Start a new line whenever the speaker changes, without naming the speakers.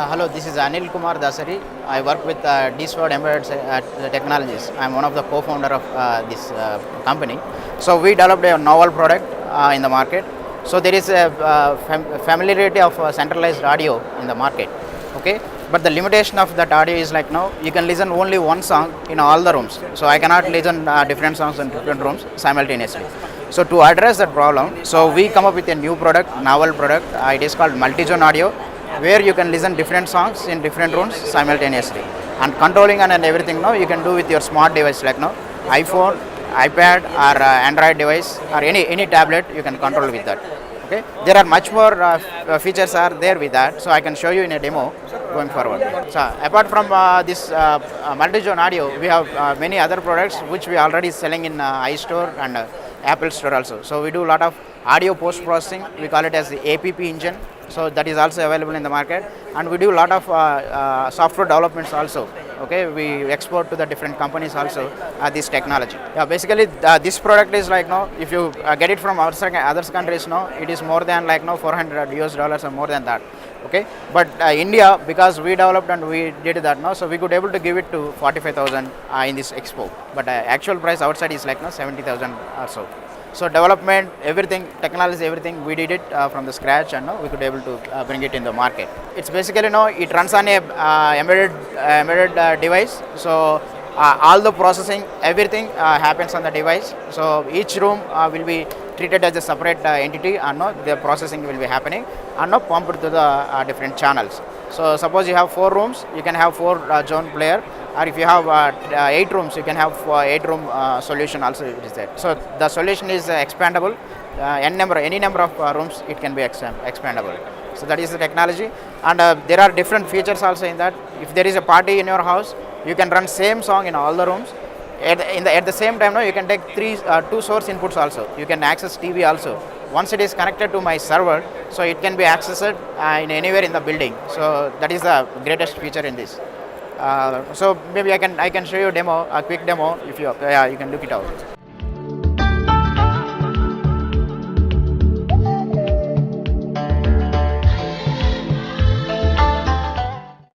Hello, this is Anil Kumar Dasari. I work with D-Sword Embedded Technologies. I am one of the co-founder of this company. So we developed a novel product in the market. So there is a familiarity of centralized audio in the market. Okay, but the limitation of that audio is like now you can listen only one song in all the rooms. So I cannot listen different songs in different rooms simultaneously. So to address that problem, so we come up with a new product, novel product. It is called multi-zone audio, where you can listen different songs in different rooms simultaneously, and controlling and everything now you can do with your smart device like now iPhone, iPad, or Android device, or any tablet you can control with that. Okay, there are much more features are there with that, so I can show you in a demo going forward. So apart from this multi-zone audio, we have many other products which we already selling in iStore and Apple Store also. So we do a lot of audio post processing. We call it as the APP engine. So that is also available in the market, and we do a lot of software developments also. Okay, we export to the different companies also this technology. Yeah, basically this product is like now if you get it from other countries now, it is more than like now $400 or more than that. Okay, but India, because we developed and we did that now, so we could able to give it to 45,000 in this expo, but actual price outside is like now 70,000 or so. So development, everything, technology, everything, we did it from the scratch, and we could able to bring it in the market. It's basically it runs on a embedded device. So all the processing, everything happens on the device. So each room will be treated as a separate entity, and the processing will be happening and pumped to the different channels. So suppose you have 4 rooms, you can have 4 zone player, or if you have 8 rooms, you can have 8 room solution also it is there. So the solution is expandable. Any number of rooms it can be expandable. So that is the technology, and there are different features also in that. If there is a party in your house, you can run same song in all the rooms. At the same time now you can take 2 source inputs also. You can access TV also. Once it is connected to my server, so it can be accessed in anywhere in the building. So that is the greatest feature in this. So maybe I can show you a quick demo if you can look it out.